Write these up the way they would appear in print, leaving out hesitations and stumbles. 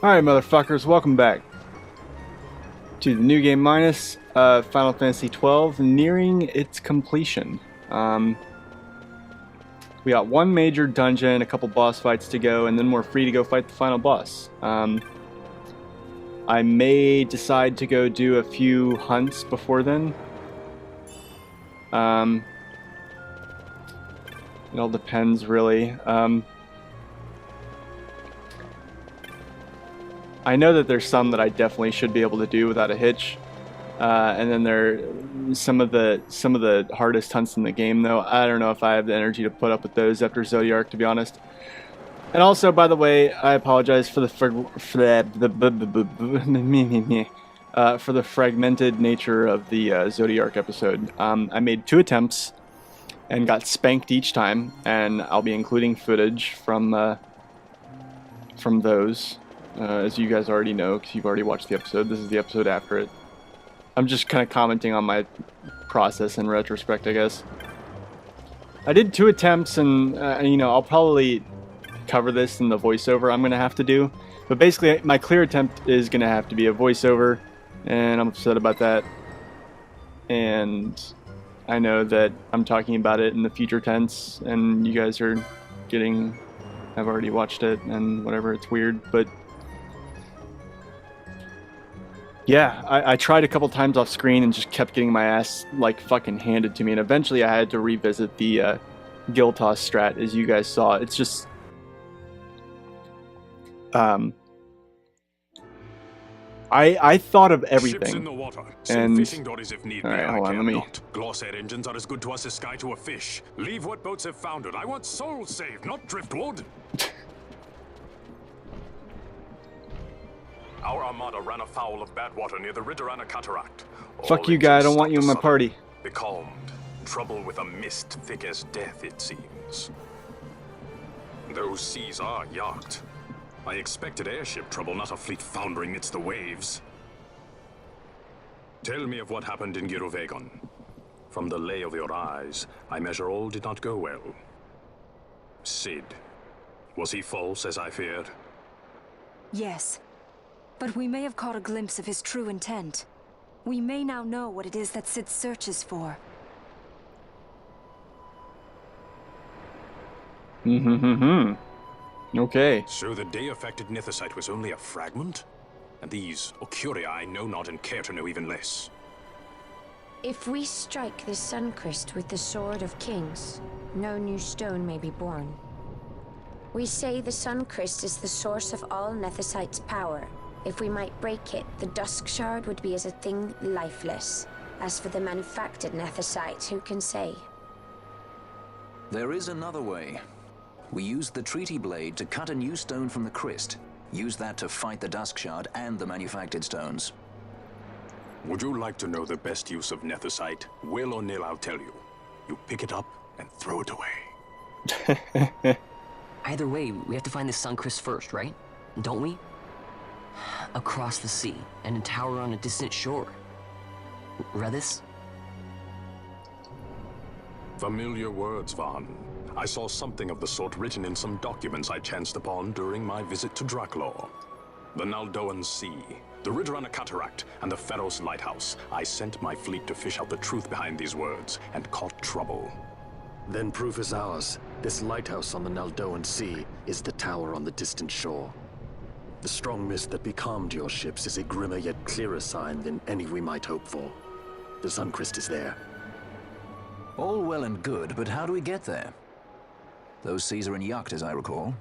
Alright, motherfuckers, welcome back to the New Game Minus, Final Fantasy XII, nearing its completion. We got one major dungeon, a couple boss fights to go, and then we're free to go fight the final boss. I may decide to go do a few hunts before then. It all depends, really. I know that there's some that I definitely should be able to do without a hitch, and then there are some of the hardest hunts in the game. Though I don't know if I have the energy to put up with those after Zodiac, to be honest. And also, by the way, I apologize for the fragmented nature of the Zodiac episode. I made 2 attempts and got spanked each time, and I'll be including footage from those. As you guys already know, because you've already watched the episode. This is the episode after it. I'm just kind of commenting on my process in retrospect, I guess. I did 2 attempts, and I'll probably cover this in the voiceover I'm going to have to do. But basically, my clear attempt is going to have to be a voiceover, and I'm upset about that. And I know that I'm talking about it in the future tense, and you guys have already watched it, and whatever, it's weird, but yeah, I tried a couple times off screen and just kept getting my ass, like, fucking handed to me. And eventually I had to revisit the Gil Toss strat, as you guys saw. It's just... I thought of everything. Ships in the water. And... fishing dories if need be. Alright, hold on, let me... Not. Glossair engines are as good to us as sky to a fish. Leave what boats have foundered. I want souls saved, not driftwood. Our armada ran afoul of bad water near the Ridorana Cataract. Fuck you, guy. I don't want you in my party. Becalmed. Trouble with a mist thick as death, it seems. Those seas are yacht. I expected airship trouble, not a fleet foundering amidst the waves. Tell me of what happened in Girovegon. From the lay of your eyes, I measure all did not go well. Sid. Was he false, as I feared? Yes. But we may have caught a glimpse of his true intent. We may now know what it is that Sid searches for. Okay. So the day-affected Nithosite was only a fragment? And these Ocuria I know not and care to know even less. If we strike the Suncrest with the Sword of Kings, no new stone may be born. We say the Suncrest is the source of all Nethosite's power. If we might break it, the Dusk Shard would be as a thing lifeless. As for the manufactured Nethosite, who can say? There is another way. We used the Treaty Blade to cut a new stone from the Crest. Use that to fight the Dusk Shard and the manufactured stones. Would you like to know the best use of Nethosite? Will or nil, I'll tell you. You pick it up and throw it away. Either way, we have to find the Suncrest first, right? Don't we? Across the sea, and a tower on a distant shore. Read this? Familiar words, Vaughn. I saw something of the sort written in some documents I chanced upon during my visit to Draklor. The Naldoan Sea, the Ridorana Cataract, and the Pharos Lighthouse. I sent my fleet to fish out the truth behind these words, and caught trouble. Then proof is ours. This lighthouse on the Naldoan Sea is the tower on the distant shore. The strong mist that becalmed your ships is a grimmer yet clearer sign than any we might hope for. The Suncrest is there. All well and good, but how do we get there? Those seas are in yacht, as I recall.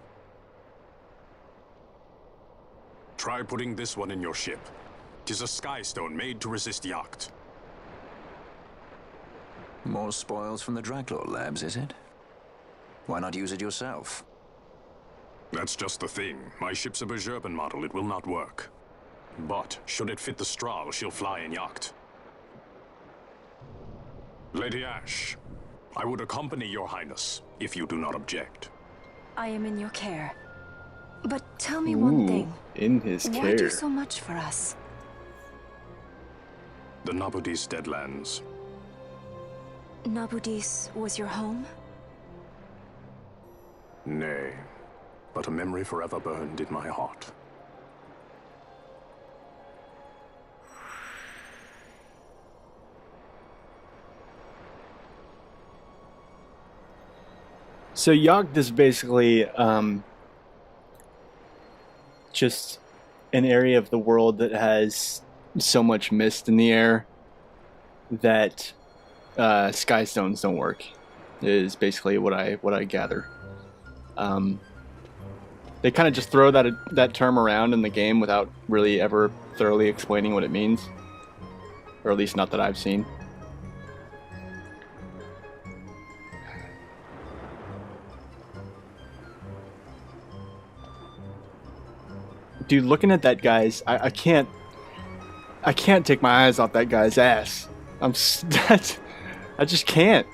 Try putting this one in your ship. 'Tis a skystone made to resist yacht. More spoils from the Draklor labs, is it? Why not use it yourself? That's just the thing. My ship's a Bergerben model. It will not work. But, should it fit the Strahl, she'll fly in yacht. Lady Ash, I would accompany your highness, if you do not object. I am in your care. But tell me one thing. In his Why care. do so much for us? The Nabudis Deadlands. Nabudis was your home? Nay, but a memory forever burned in my heart. So Yogg is basically just an area of the world that has so much mist in the air that sky stones don't work. Is basically what I gather. They kind of just throw that term around in the game without really ever thoroughly explaining what it means, or at least not that I've seen. Dude, looking at that guy's, I can't take my eyes off that guy's ass. I just can't.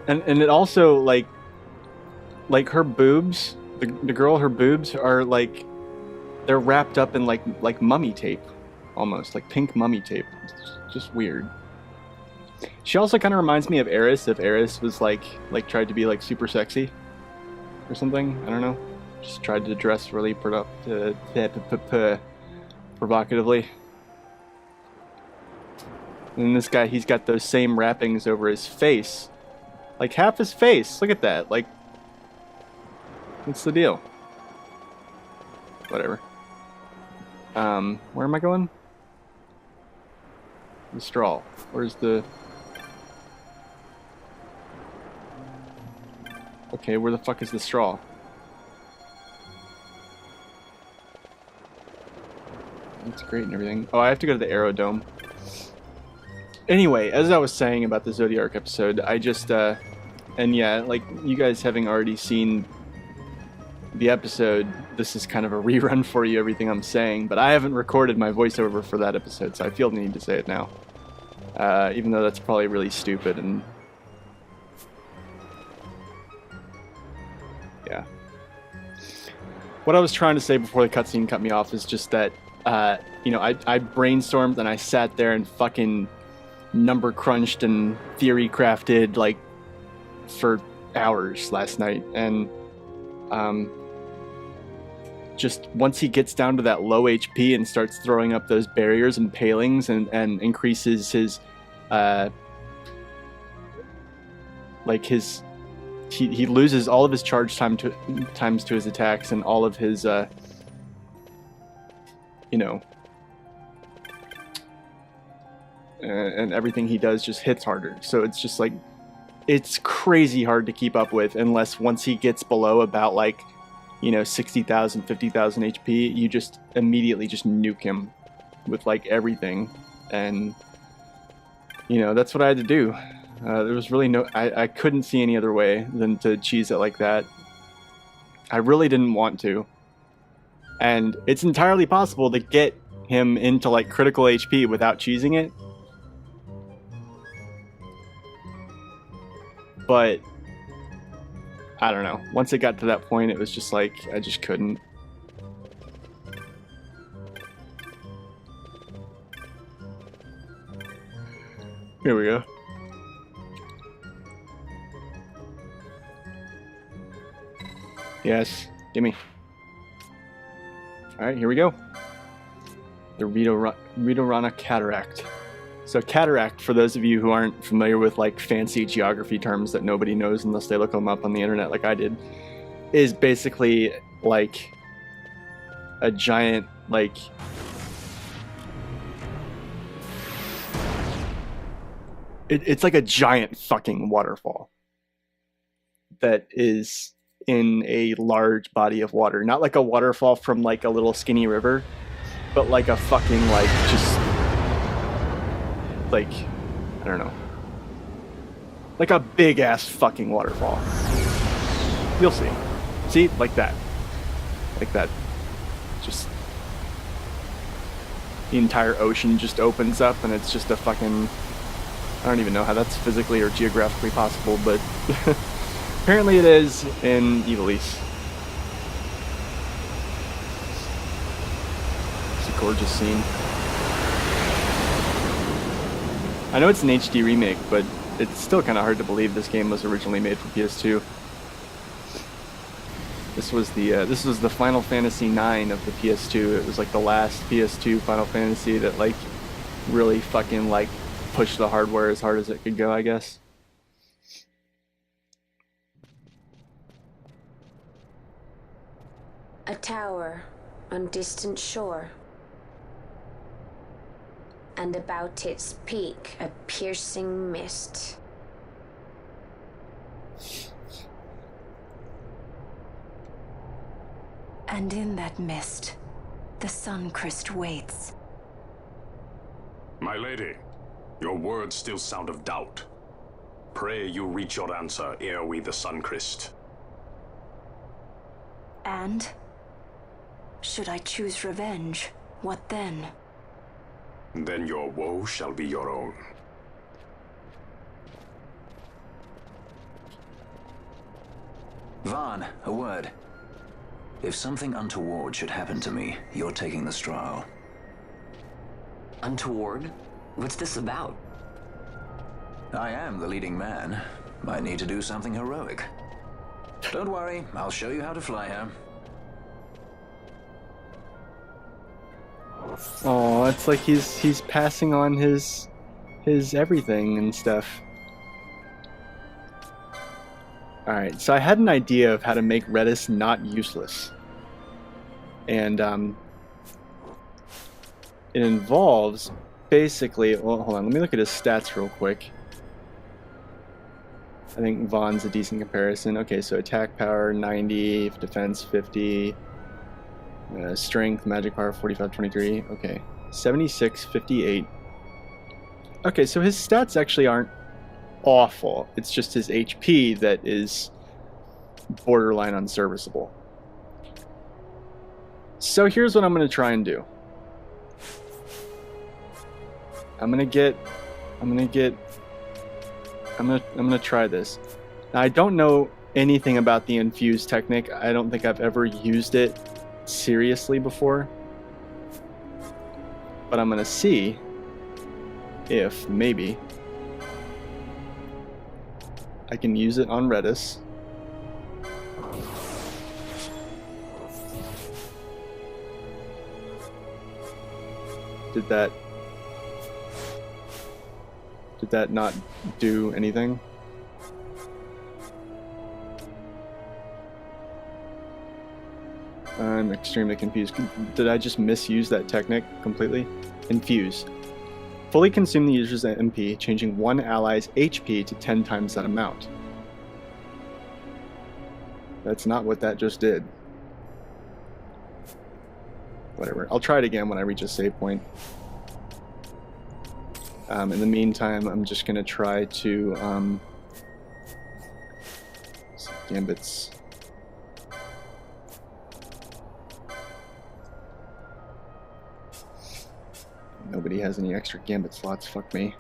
And it also, like her boobs, the girl, her boobs are like, they're wrapped up in like mummy tape, almost like pink mummy tape. It's just weird. She also kind of reminds me of Eris, if Eris was like tried to be like super sexy or something. I don't know. Just tried to dress really provocatively. And this guy, he's got those same wrappings over his face. Like half his face. Look at that. Like, what's the deal? Whatever. Where am I going? The straw. Where's the... Okay, where the fuck is the straw? That's great and everything. Oh, I have to go to the Aerodome. Anyway, as I was saying about the Zodiac episode, I just, and yeah, like, you guys having already seen the episode, this is kind of a rerun for you, everything I'm saying, but I haven't recorded my voiceover for that episode, so I feel the need to say it now. Even though that's probably really stupid and... yeah. What I was trying to say before the cutscene cut me off is just that, you know, I brainstormed and I sat there and fucking number crunched and theory crafted, like, for hours last night. And, just once he gets down to that low HP and starts throwing up those barriers and palings and increases his, like his... He loses all of his charge times to his attacks and all of his, you know, and everything he does just hits harder. So it's just like, it's crazy hard to keep up with unless once he gets below about like, you know, 60,000, 50,000 HP, you just immediately just nuke him with like everything. And, you know, that's what I had to do. There was really no... I couldn't see any other way than to cheese it like that. I really didn't want to. And it's entirely possible to get him into, like, critical HP without cheesing it. But... I don't know. Once it got to that point, it was just like, I just couldn't. Here we go. Yes, gimme. Alright, here we go. The Ridorana Cataract. So cataract, for those of you who aren't familiar with like fancy geography terms that nobody knows unless they look them up on the internet like I did, is basically like a giant, like... It's like a giant fucking waterfall that is in a large body of water. Not like a waterfall from like a little skinny river, but like a fucking like just like, I don't know, like a big ass fucking waterfall. You'll see. See? Like that. Like that. Just the entire ocean just opens up and it's just a fucking... I don't even know how that's physically or geographically possible, but apparently it is in Ivalice. It's a gorgeous scene. I know it's an HD remake, but it's still kind of hard to believe this game was originally made for PS2. This was the Final Fantasy IX of the PS2. It was like the last PS2 Final Fantasy that like really fucking like push the hardware as hard as it could go, I guess. A tower on distant shore. And about its peak, a piercing mist. And in that mist, the Suncrest waits. My lady, your words still sound of doubt. Pray you reach your answer ere we the Suncrest. And? Should I choose revenge, what then? Then your woe shall be your own. Vaughn, a word. If something untoward should happen to me, you're taking the straw. Untoward? What's this about? I am the leading man. Might need to do something heroic. Don't worry, I'll show you how to fly her. Oh, it's like he's passing on his everything and stuff. Alright, so I had an idea of how to make Redis not useless. And it involves basically, well, hold on, let me look at his stats real quick. I think Vaughn's a decent comparison. Okay, so attack power 90, defense 50, strength, magic power 45, 23. Okay, 76, 58. Okay, so his stats actually aren't awful. It's just his HP that is borderline unserviceable. So here's what I'm going to try and do. I'm gonna try this. Now, I don't know anything about the infuse technique. I don't think I've ever used it seriously before. But I'm gonna see if maybe I can use it on Redis. Did that not do anything? I'm extremely confused. Did I just misuse that technique completely? Infuse. Fully consume the user's MP, changing one ally's HP to 10 times that amount. That's not what that just did. Whatever. I'll try it again when I reach a save point. In the meantime, I'm just going to try to... Gambits. Nobody has any extra Gambit slots, fuck me.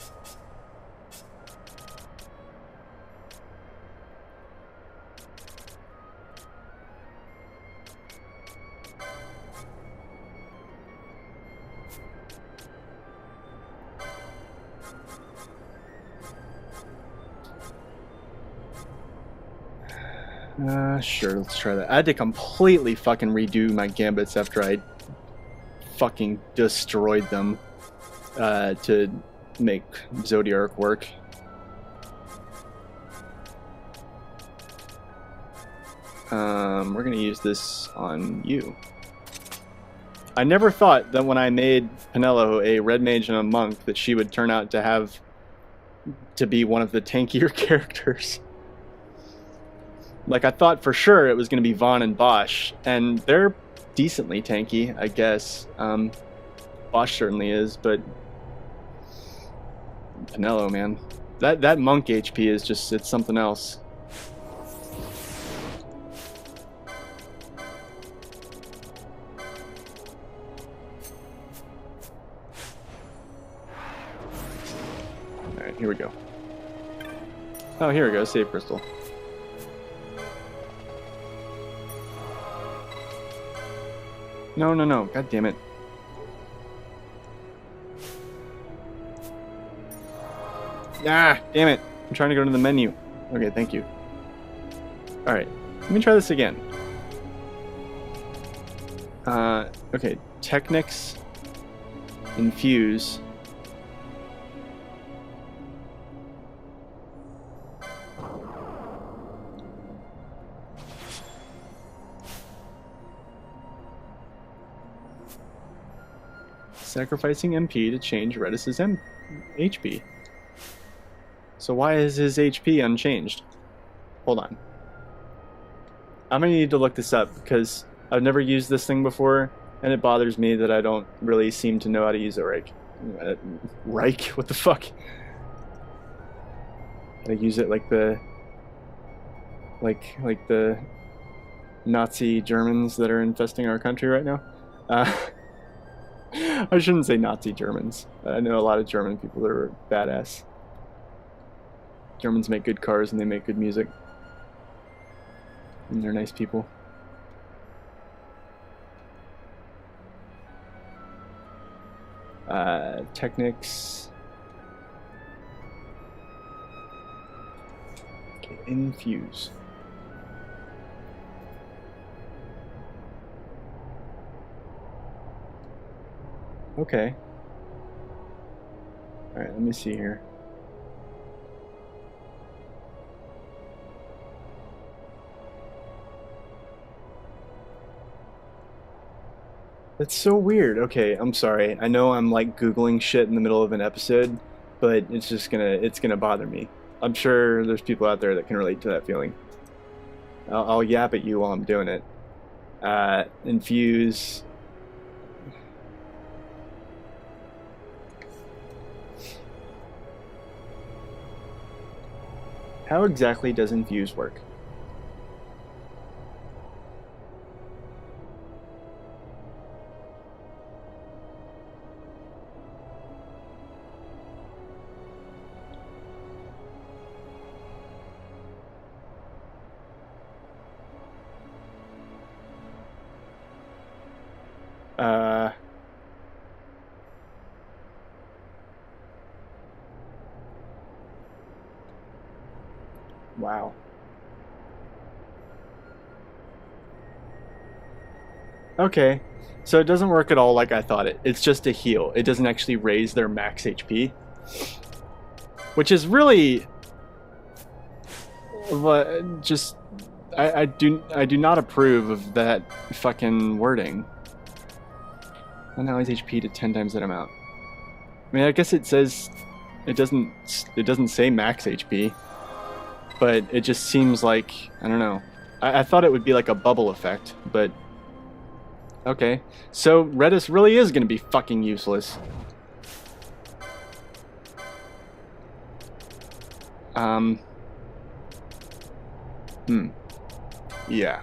Sure, let's try that. I had to completely fucking redo my Gambits after I fucking destroyed them to make Zodiark work. We're gonna use this on you. I never thought that when I made Penelo a red mage and a monk that she would turn out to be one of the tankier characters. Like, I thought for sure it was going to be Vaughn and Bosch, and they're decently tanky, I guess. Bosch certainly is, but Penelo, man. That monk HP is just, it's something else. Alright, here we go. Oh, here we go, save crystal. No, no, no. God damn it. Ah, damn it. I'm trying to go to the menu. Okay, thank you. Alright. Let me try this again. Okay. Technics. Infuse. Sacrificing MP to change Redis's HP. So why is his HP unchanged? Hold on. I'm gonna need to look this up because I've never used this thing before, and it bothers me that I don't really seem to know how to use it right. Reich? What the fuck? I use it like the Nazi Germans that are infesting our country right now. I shouldn't say Nazi Germans. I know a lot of German people that are badass. Germans make good cars and they make good music. And they're nice people. Technics. Okay, infuse. Okay. Alright, let me see here. That's so weird. Okay, I'm sorry. I know I'm like Googling shit in the middle of an episode, but it's gonna bother me. I'm sure there's people out there that can relate to that feeling. I'll yap at you while I'm doing it. Infuse. How exactly does infuse work? Wow. Okay, so it doesn't work at all like I thought it. It's just a heal. It doesn't actually raise their max HP, which is really just I do not approve of that fucking wording. And now his HP to 10 times that amount. I mean, I guess it says it doesn't say max HP. But it just seems like, I don't know. I thought it would be like a bubble effect, but okay. So Redis really is going to be fucking useless. Yeah.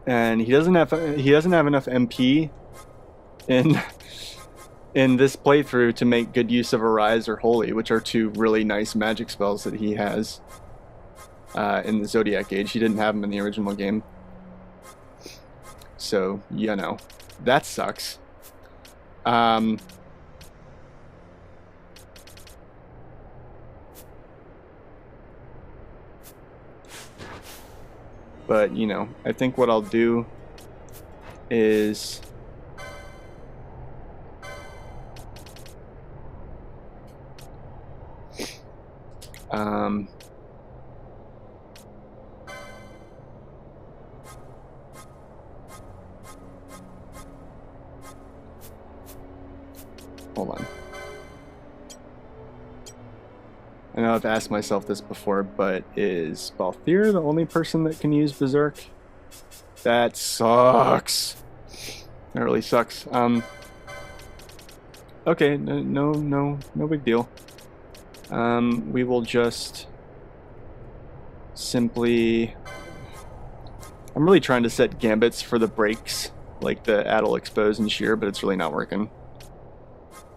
And he doesn't have enough MP in this playthrough to make good use of Arise or Holy, which are two really nice magic spells that he has in the Zodiac Age. He didn't have them in the original game. So, you know, that sucks. But, you know, I think what I'll do is hold on. I know I've asked myself this before, but is Balthier the only person that can use Berserk? That sucks. That really sucks. Okay, no big deal. We will just simply... I'm really trying to set gambits for the breaks, like the Addle, Expose, and Shear, but it's really not working.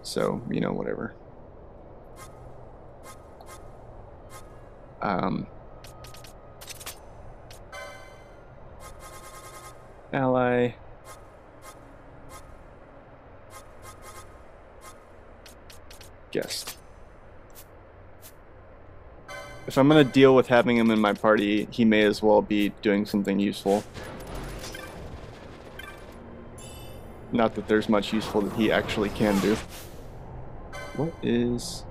So, you know, whatever. Ally. Guest. If I'm gonna deal with having him in my party, he may as well be doing something useful. Not that there's much useful that he actually can do. What is...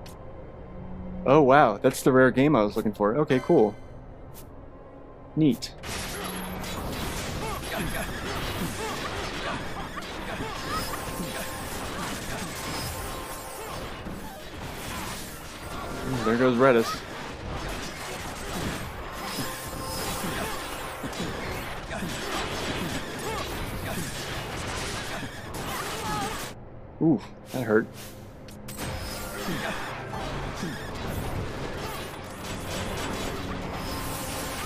Oh wow, that's the rare game I was looking for. Okay, cool. Neat. There goes Redis. Ooh, that hurt.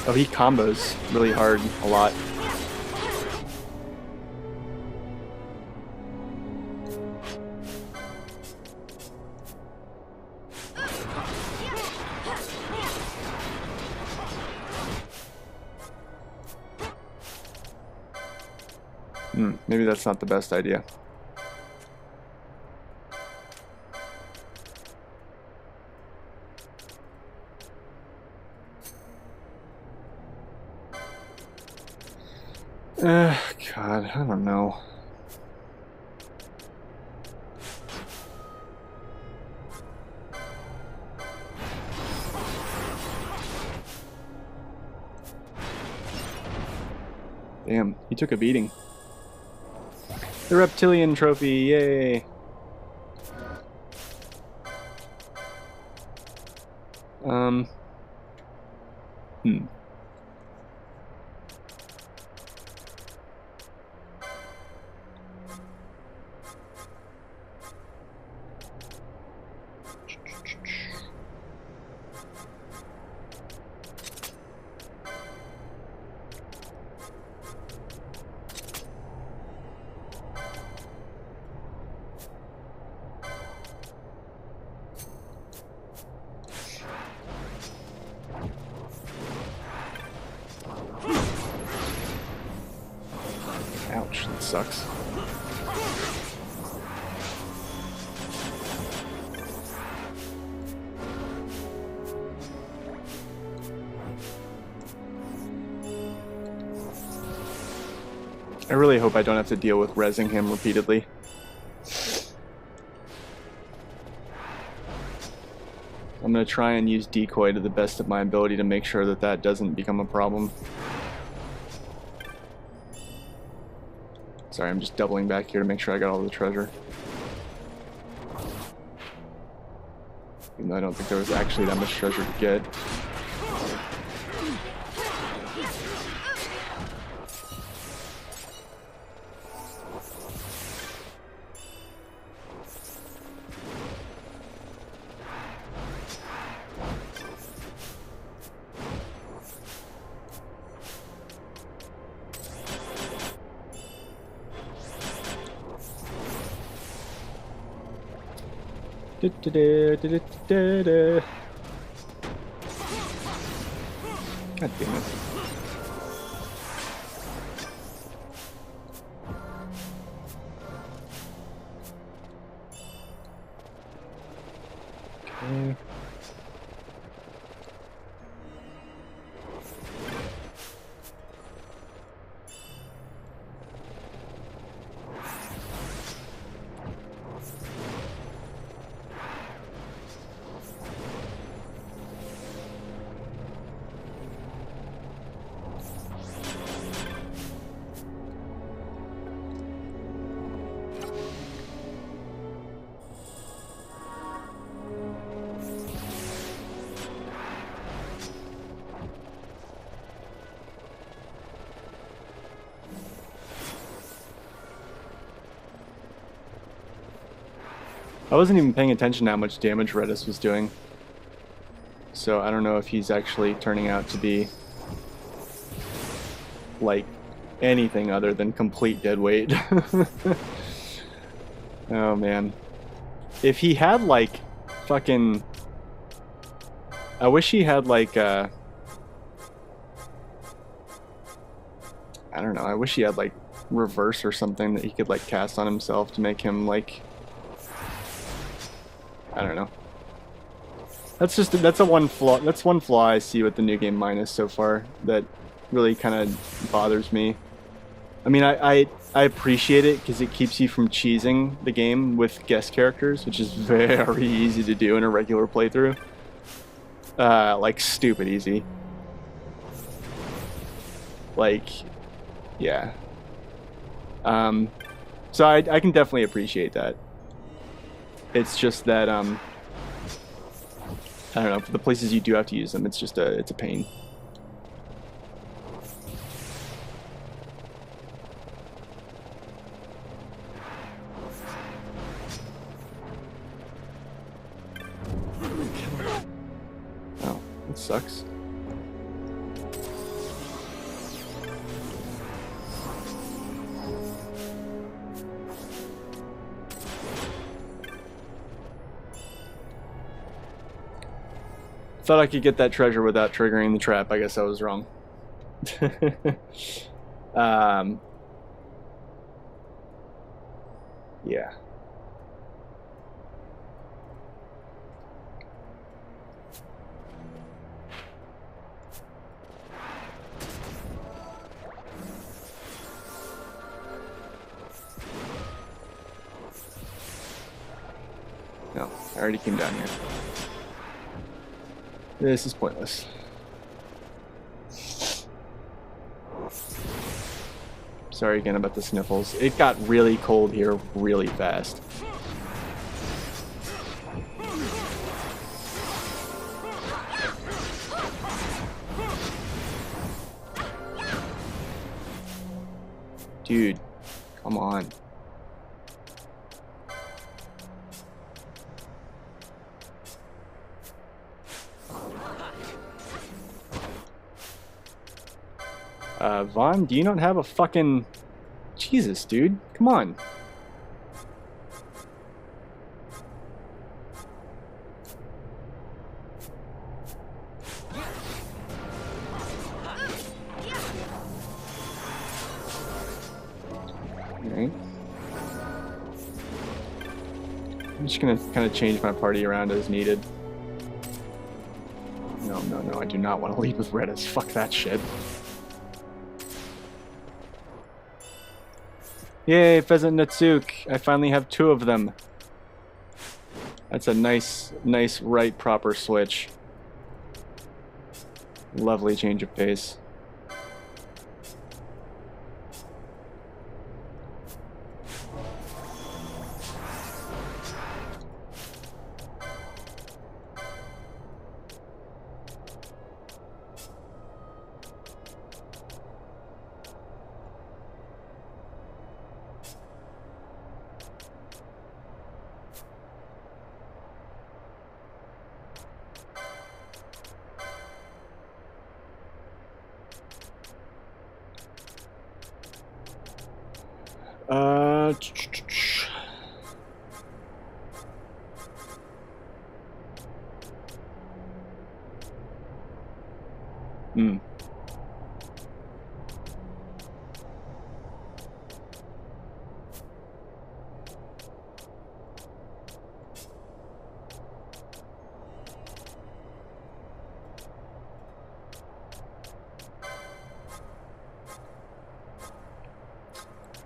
Oh, he combos really hard a lot. Maybe that's not the best idea. God, I don't know. Damn, he took a beating. The reptilian trophy, yay! Ouch, that sucks. I really hope I don't have to deal with rezzing him repeatedly. I'm going to try and use decoy to the best of my ability to make sure that that doesn't become a problem. Sorry, I'm just doubling back here to make sure I got all the treasure. Even though I don't think there was actually that much treasure to get. God damn it. Okay. I wasn't even paying attention to how much damage Redis was doing. So I don't know if he's actually turning out to be like anything other than complete dead weight. Oh man. If he had like fucking... I wish he had like I don't know, I wish he had like reverse or something that he could like cast on himself to make him like... I don't know. That's one flaw I see with the New Game Minus so far that really kind of bothers me. I mean, I appreciate it because it keeps you from cheesing the game with guest characters, which is very easy to do in a regular playthrough. Like stupid easy. Like, yeah. So I can definitely appreciate that. It's just that, I don't know, for the places you do have to use them, it's just it's a pain. Oh, that sucks. Thought I could get that treasure without triggering the trap. I guess I was wrong. Yeah. No, I already came down here. This is pointless. Sorry again about the sniffles. It got really cold here really fast. Dude, come on. Vaughn, do you not have a fucking... Jesus, dude. Come on. Alright. I'm just gonna kind of change my party around as needed. No, no, no, I do not want to lead with Redis. Fuck that shit. Yay, Pheasant Natsuke! I finally have 2 of them. That's a nice, right proper switch. Lovely change of pace.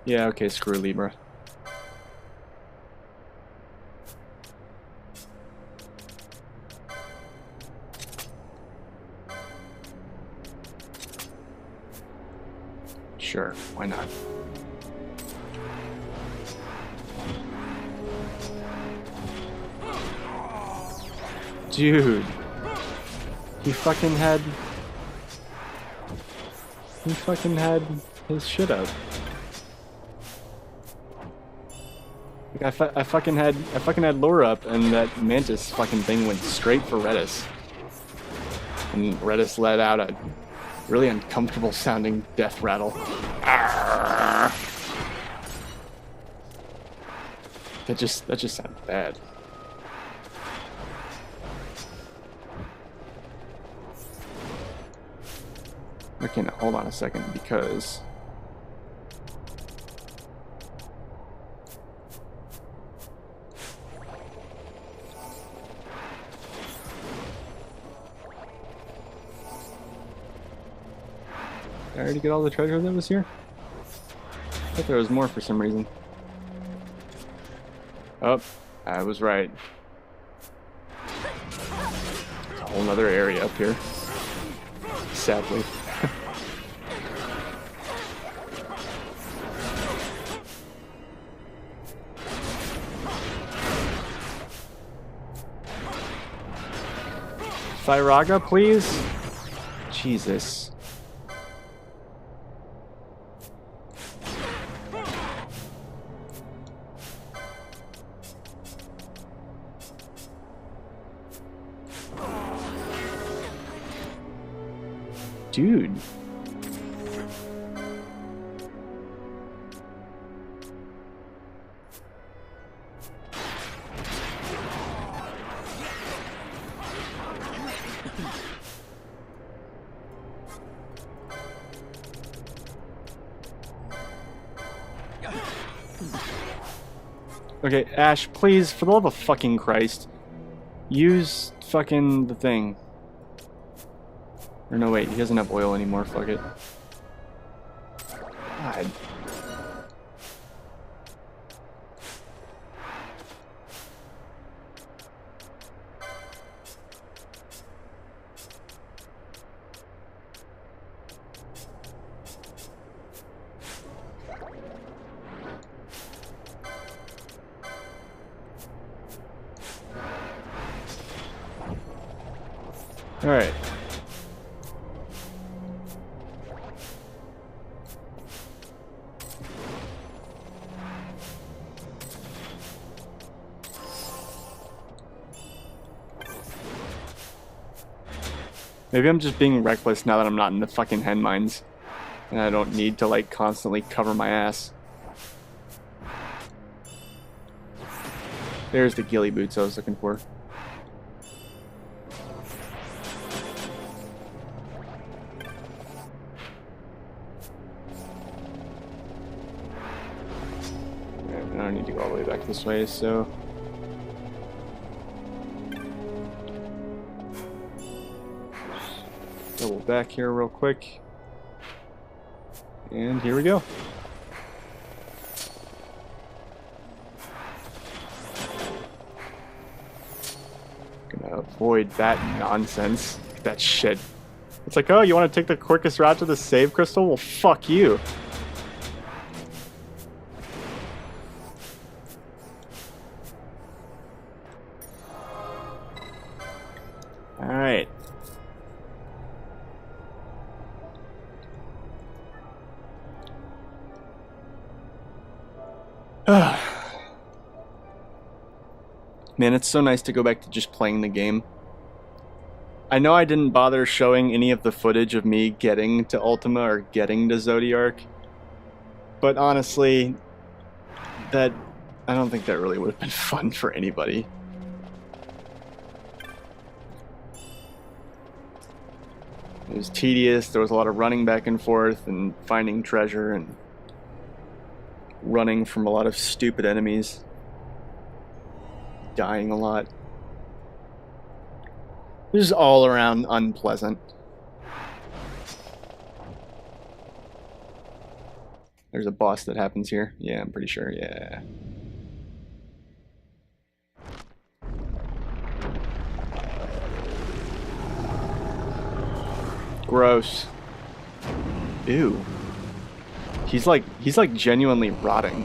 Yeah, okay, screw Libra. Sure, why not? Dude. He fucking had his shit up. Like I fucking had lore up, and that mantis fucking thing went straight for Redis. And Redis let out a really uncomfortable sounding death rattle. Arrgh. That just sounded bad. Okay, now hold on a second, because did I already get all the treasure that was here? I thought there was more for some reason. Oh, I was right. There's a whole nother area up here. Sadly. Firaga, please? Jesus. Dude. Okay, Ash, please, for the love of fucking Christ, use fucking the thing. Or no, wait, he doesn't have oil anymore, fuck it. God. Alright. Maybe I'm just being reckless now that I'm not in the fucking hen mines. And I don't need to, like, constantly cover my ass. There's the ghillie boots I was looking for. I don't need to go all the way back this way, so... double back here real quick. And here we go. Gonna avoid that nonsense. That shit. It's like, oh, you want to take the quickest route to the save crystal? Well, fuck you. Alright. Man, it's so nice to go back to just playing the game. I know I didn't bother showing any of the footage of me getting to Ultima or getting to Zodiark, but honestly, I don't think that really would have been fun for anybody. It was tedious, there was a lot of running back and forth and finding treasure and running from a lot of stupid enemies. Dying a lot. It was all around unpleasant. There's a boss that happens here. Yeah, I'm pretty sure, yeah. Gross. Ew. He's like genuinely rotting.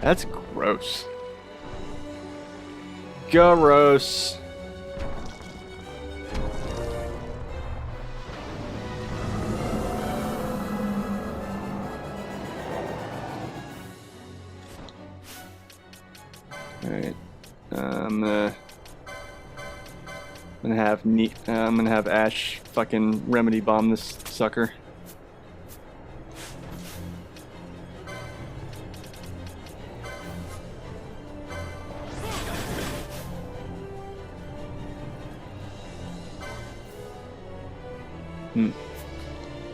That's gross. Gross. Alright. I'm gonna have Ash fucking remedy bomb this sucker.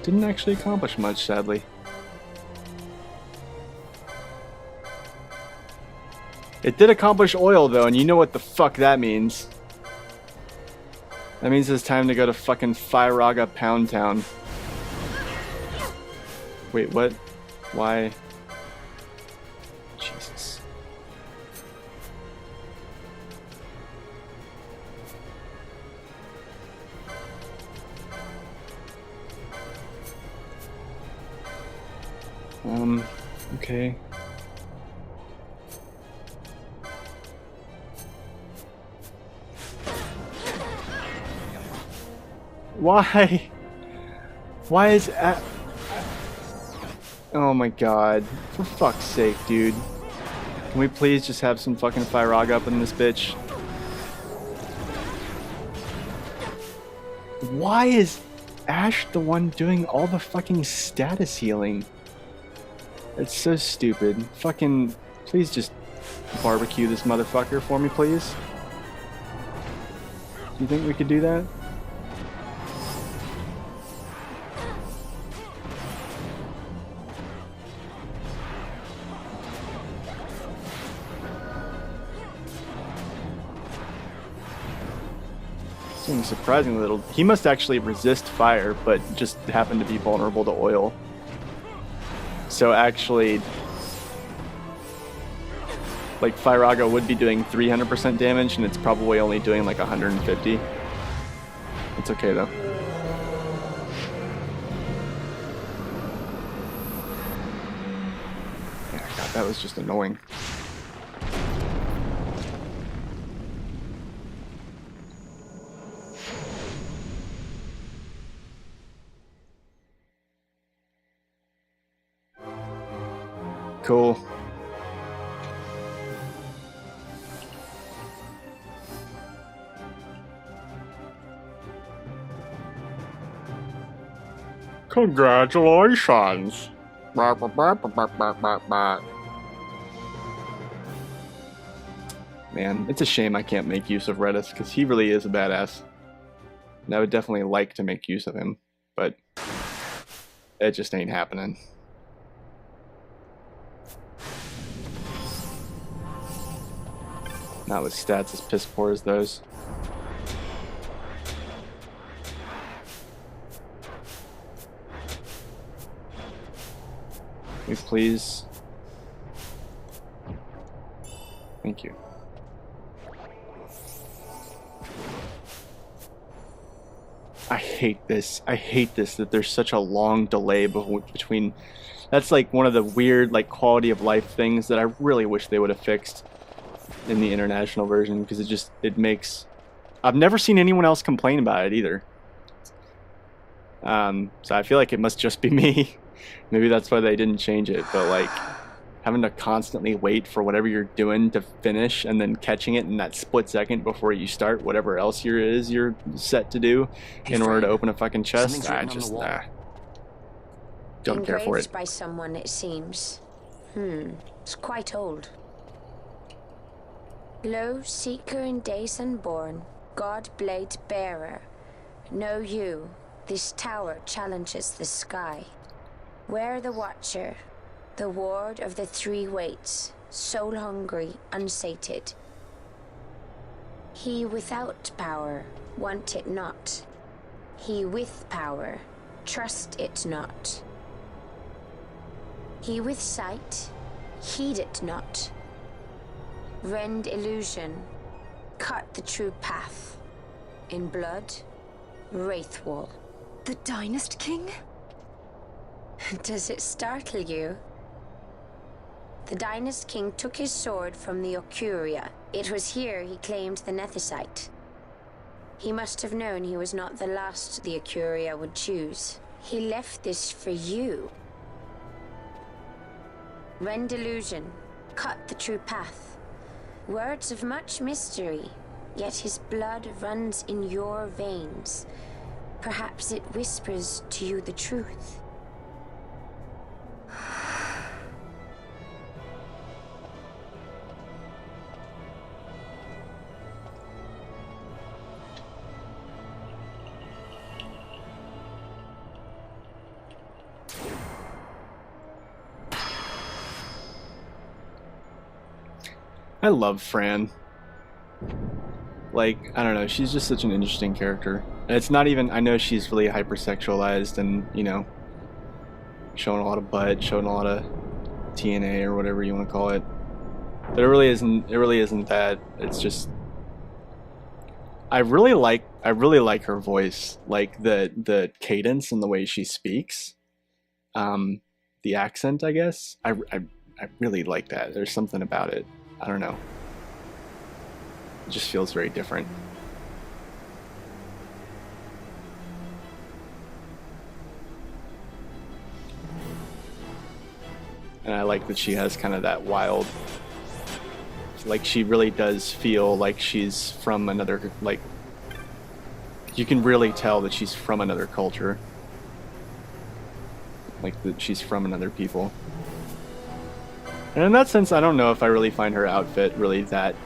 Didn't actually accomplish much, sadly. It did accomplish oil, though, and you know what the fuck that means. That means it's time to go to fucking Firaga Pound Town. Wait, what? Why? Jesus. Okay. Why? Why is... Oh my god. For fuck's sake, dude. Can we please just have some fucking Firaga up in this bitch? Why is Ash the one doing all the fucking status healing? It's so stupid. Fucking... Please just barbecue this motherfucker for me, please. Do you think we could do that? Doing surprisingly little. He must actually resist fire, but just happen to be vulnerable to oil. So actually, like, Firaga would be doing 300% damage, and it's probably only doing like 150. It's okay though. Yeah, God, that was just annoying. Cool. Congratulations. Man, it's a shame I can't make use of Redis, because he really is a badass. And I would definitely like to make use of him, but it just ain't happening. Not with stats as piss poor as those. Can we please? Thank you. I hate this. I hate this, that there's such a long delay between... That's like one of the weird, like, quality of life things that I really wish they would have fixed in the international version, because it makes... I've never seen anyone else complain about it either. So I feel like it must just be me. Maybe that's why they didn't change it, but like having to constantly wait for whatever you're doing to finish and then catching it in that split second before you start whatever else you're set to do in order to open a fucking chest. I just don't care for it. Engraved by someone, it seems. It's quite old. Lo, seeker in days unborn, God blade bearer, know you, this tower challenges the sky. Where the watcher, the ward of the three waits, soul hungry, unsated. He without power, want it not. He with power, trust it not. He with sight, heed it not. Rend illusion, cut the true path. In blood, Wraithwall. The Dynast King? Does it startle you? The Dynast King took his sword from the Ocuria. It was here he claimed the Nethicite. He must have known he was not the last the Ocuria would choose. He left this for you. Rend illusion, cut the true path. Words of much mystery, yet his blood runs in your veins. Perhaps it whispers to you the truth. I love Fran. Like, I don't know, she's just such an interesting character. And it's not even, I know she's really hypersexualized and, you know, showing a lot of butt, showing a lot of TNA or whatever you want to call it. But it really isn't that. It's just, I really like her voice, like the cadence and the way she speaks. The accent, I guess. I really like that. There's something about it. I don't know. It just feels very different. And I like that she has kind of that wild, like she really does feel like she's from another, like you can really tell that she's from another culture, like that she's from another people. And in that sense, I don't know if I really find her outfit really that,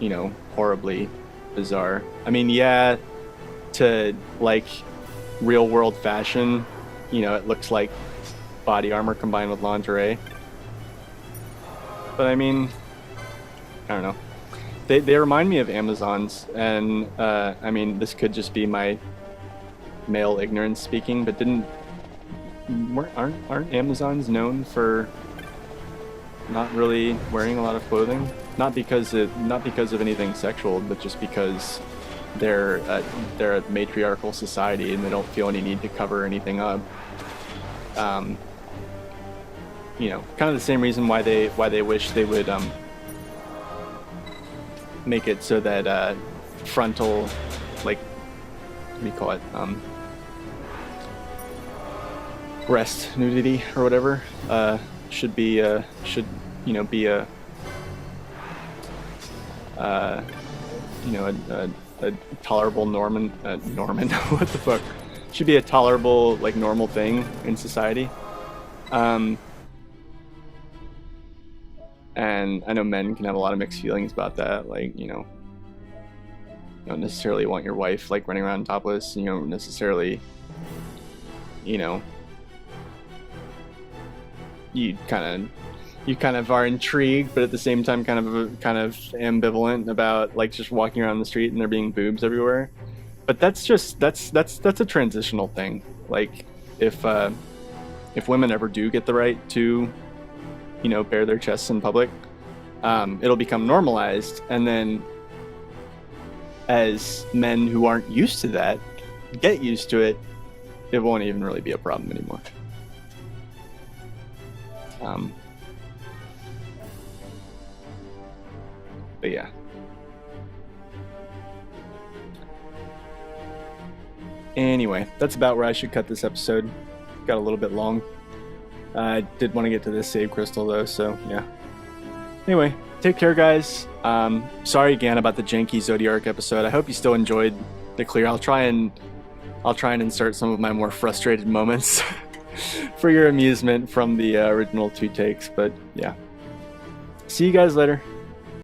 you know, horribly bizarre. I mean, yeah, to like real world fashion, you know, it looks like body armor combined with lingerie. But I mean, I don't know. They remind me of Amazons, and I mean, this could just be my male ignorance speaking, but aren't Amazons known for not really wearing a lot of clothing? Not because of anything sexual, but just because they're a matriarchal society and they don't feel any need to cover anything up. You know, kind of the same reason why they wish they would make it so that frontal, like, what do you call it, breast nudity or whatever, should be a tolerable Norman what the fuck, should be a tolerable, like, normal thing in society. And I know men can have a lot of mixed feelings about that, like, you know, you don't necessarily want your wife like running around topless, you don't necessarily, you know, you kind of are intrigued, but at the same time kind of ambivalent about like just walking around the street and there being boobs everywhere. But that's a transitional thing. Like if women ever do get the right to, you know, bare their chests in public, it'll become normalized, and then as men who aren't used to that get used to it, it won't even really be a problem anymore. But yeah. Anyway, that's about where I should cut this episode. Got a little bit long. I did want to get to this save crystal though, so yeah. Anyway, take care, guys. Sorry again about the janky Zodiac episode. I hope you still enjoyed the clear. I'll try and insert some of my more frustrated moments for your amusement from the original 2 takes. But yeah, see you guys later.